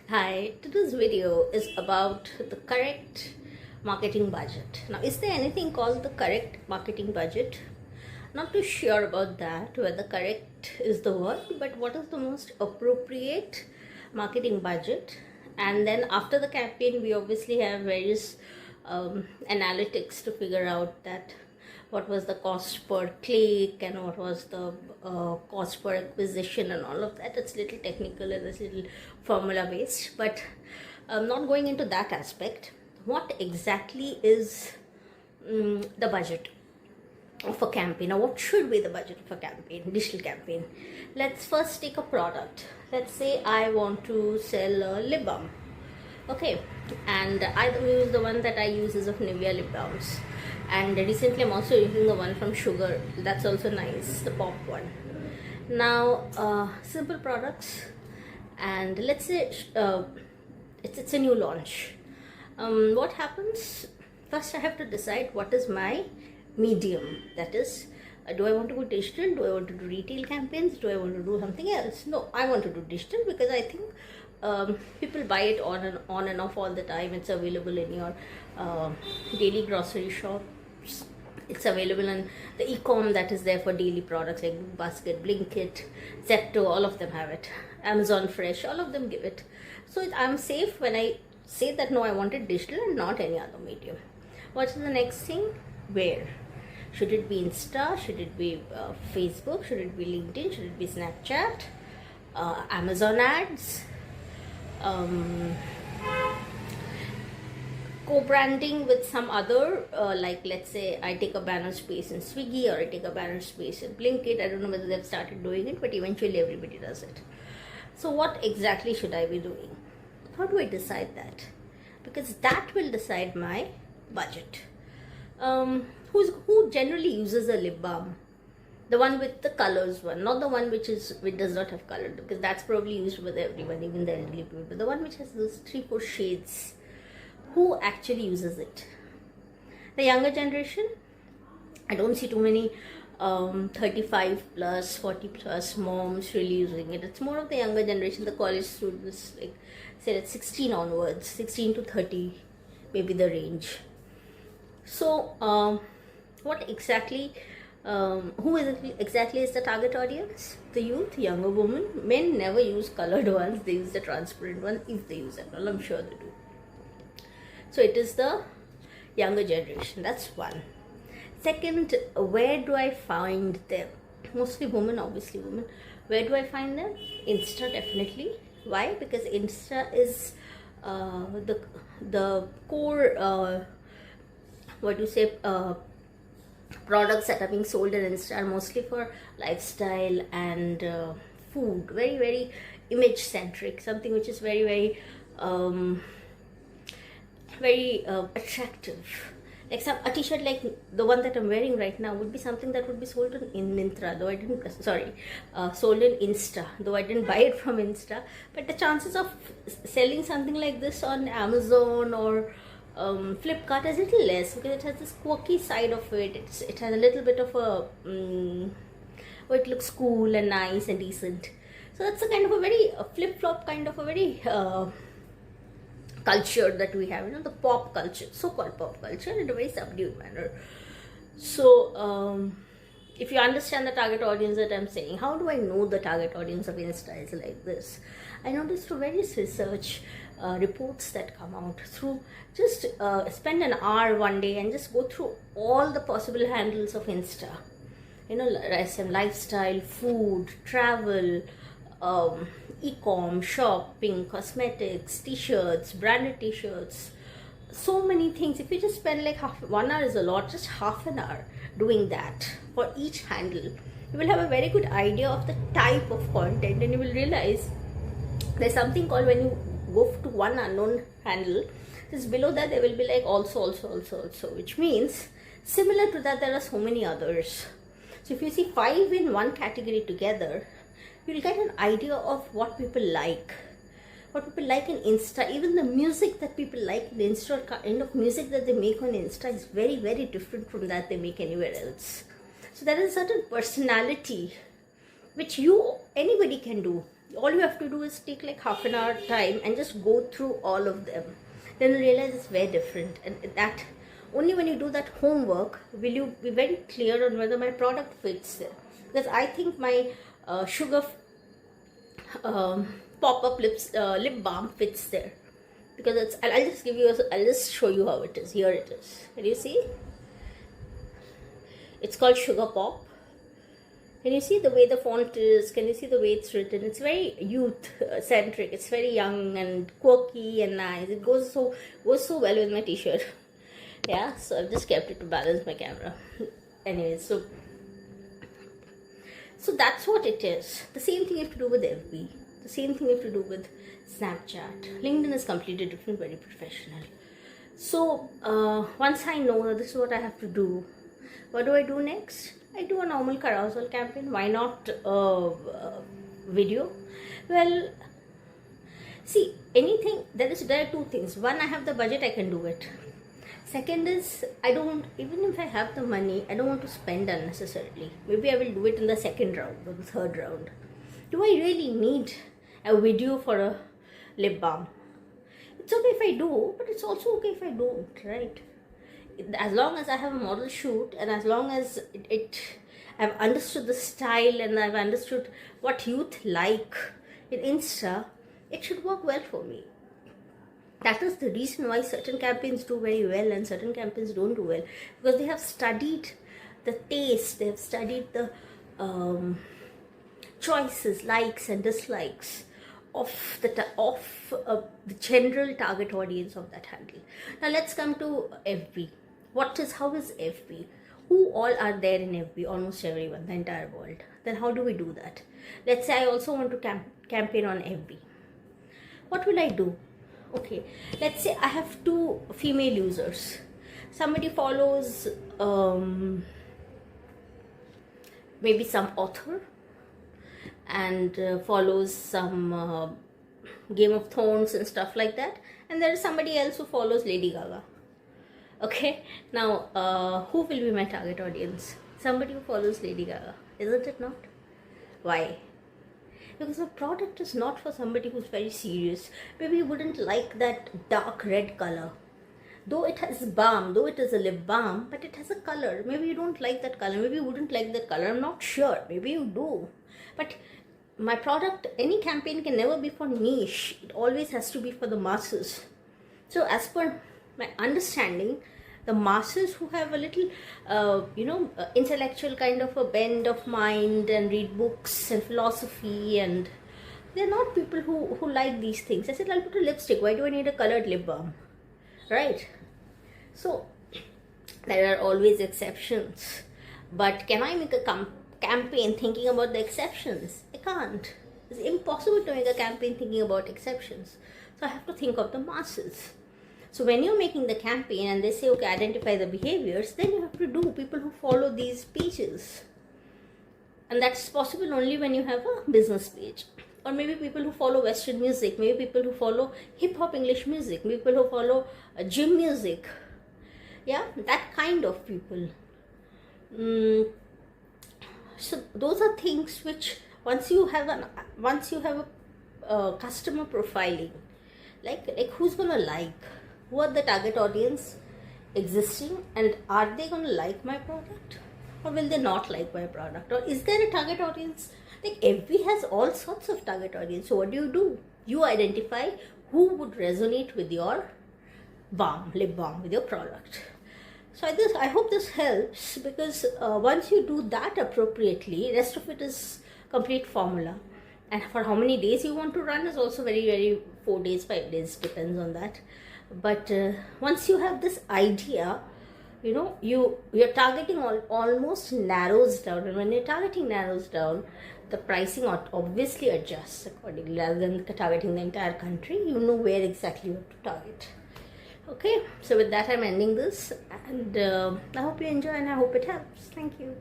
Hi, today's video is about the correct marketing budget. Now, is there anything called the correct marketing budget? Not too sure about that, whether correct is the word, but what is the most appropriate marketing budget? And then after the campaign, we obviously have various analytics to figure out that what was the cost per click and what was the cost per acquisition and all of that. It's little technical and it's little formula based, but I'm not going into that aspect. What exactly is the budget of a campaign, or what should be the budget of a campaign, digital campaign? Let's first take a product. Let's say I want to sell a lip balm. Okay, and I use the one that I use is of Nivea lip balms, and recently I'm also using the one from Sugar. That's also nice, the pop one. Now simple products, and let's say it's a new launch. What happens first? I have to decide what is my medium. That is, do I want to go digital? Do I want to do retail campaigns? Do I want to do something else? No, I want to do digital because I think people buy it on and off all the time. It's available in your daily grocery shops. It's available in the e-com that is there for daily products like Basket, Blinkit, Zepto. All of them have it. Amazon Fresh, all of them give it. So I'm safe when I say that no, I want it digital and not any other medium. What's the next thing? Where? Should it be Insta? Should it be Facebook? Should it be LinkedIn? Should it be Snapchat? Amazon ads? Co-branding with some other, like let's say I take a banner space in Swiggy or I take a banner space in Blinkit. I don't know whether they've started doing it, but eventually everybody does it. So what exactly should I be doing? How do I decide that? Because that will decide my budget. Who generally uses a lip balm? The one with the colors one, not the one which does not have color, because that's probably used with everyone, even the elderly people. But the one which has those 3-4 shades, who actually uses it? The younger generation. I don't see too many 35 plus, 40 plus moms really using it. It's more of the younger generation, the college students, like say at 16 onwards, 16 to 30, maybe the range. So what exactly? Who exactly is the target audience? The youth, younger women. Men never use colored ones, they use the transparent ones if they use them. Well, I'm sure they do. So it is the younger generation. That's one. Second, where do I find them? Mostly women, obviously women. Where do I find them? Insta, definitely. Why? Because Insta is the core products that are being sold in Insta are mostly for lifestyle and food. Very, very image centric. Something which is very, very attractive. Like a t-shirt like the one that I'm wearing right now would be something that would be sold in Myntra, though I didn't, sold in Insta, though I didn't buy it from Insta. But the chances of selling something like this on Amazon or Flipkart is a little less, because it has this quirky side of it. It has a little bit of it looks cool and nice and decent. So that's a kind of a very flip-flop kind of a very culture that we have, the pop culture, so-called pop culture, in a very subdued manner. So if you understand the target audience that I'm saying, how do I know the target audience of Insta is like this? I noticed through various research reports that come out, through just spend an hour one day and just go through all the possible handles of Insta. Some lifestyle, food, travel, e-com, shopping, cosmetics, t-shirts, branded t-shirts, so many things. If you just spend like 1 hour is a lot, just half an hour doing that for each handle, you will have a very good idea of the type of content, and you will realize there's something called, when you go to one unknown handle, just below that there will be like also, which means similar to that there are so many others. So if you see 5 in one category together, you'll get an idea of what people like in Insta. Even the music that people like in Insta, kind of music that they make on Insta, is very, very different from that they make anywhere else. So there is a certain personality which anybody can do. All you have to do is take like half an hour time and just go through all of them. Then you realize it's very different, and that only when you do that homework will you be very clear on whether my product fits there. Because I think my sugar pop-up lip balm fits there, because it's, I'll just give you I'll just show you how it is. Here it is. Can you see? It's called Sugar Pop. Can you see the way the font is? Can you see the way it's written? It's very youth centric. It's very young and quirky and nice. It goes so well with my t-shirt. Yeah, so I've just kept it to balance my camera. Anyway, so that's what it is. The same thing you have to do with FB. The same thing you have to do with Snapchat. LinkedIn is completely different, very professional. So once I know that this is what I have to do, what do I do next? I do a normal carousel campaign. Why not video? Well, see, anything, there are two things. One, I have the budget, I can do it. Second is, even if I have the money, I don't want to spend unnecessarily. Maybe I will do it in the second round or the third round. Do I really need a video for a lip balm? It's okay if I do, but it's also okay if I don't, right? As long as I have a model shoot, and as long as I've understood the style and I've understood what youth like in Insta, it should work well for me. That is the reason why certain campaigns do very well and certain campaigns don't do well, because they have studied the taste, they have studied the choices, likes and dislikes of the general target audience of that handle. Now let's come to FB. How is FB? Who all are there in FB? Almost everyone, the entire world. Then how do we do that? Let's say I also want to campaign on FB. What will I do? Okay, let's say I have 2 female users. Somebody follows maybe some author and follows some Game of Thrones and stuff like that, and there is somebody else who follows Lady Gaga. Okay, now who will be my target audience? Somebody who follows Lady Gaga, isn't it not? Why? Because the product is not for somebody who's very serious. Maybe you wouldn't like that dark red color. Though it has balm, though it is a lip balm, but it has a color. Maybe you don't like that color. Maybe you wouldn't like that color. I'm not sure. Maybe you do. But my product, any campaign can never be for niche. It always has to be for the masses. So as per my understanding, the masses who have a little, intellectual kind of a bend of mind and read books and philosophy, and they're not people who like these things. I said, I'll put a lipstick. Why do I need a colored lip balm? Right? So, there are always exceptions. But can I make a campaign thinking about the exceptions? I can't. It's impossible to make a campaign thinking about exceptions. So, I have to think of the masses. So when you're making the campaign and they say, okay, identify the behaviors, then you have to do people who follow these pages. And that's possible only when you have a business page. Or maybe people who follow Western music, maybe people who follow hip-hop English music, maybe people who follow gym music. Yeah, that kind of people. So those are things which once you have a customer profiling, like who's gonna like? Who are the target audience existing, and are they going to like my product, or will they not like my product? Or is there a target audience? Like FB has all sorts of target audience. So what do? You identify who would resonate with your lip balm, with your product. So I hope this helps, because once you do that appropriately, rest of it is complete formula. And for how many days you want to run is also very, very 4 days, 5 days, depends on that. But once you have this idea, your targeting almost narrows down, and when your targeting narrows down, the pricing obviously adjusts accordingly. Rather than targeting the entire country, you know where exactly you have to target. Okay, so with that I'm ending this, and I hope you enjoy and I hope it helps. Thank you.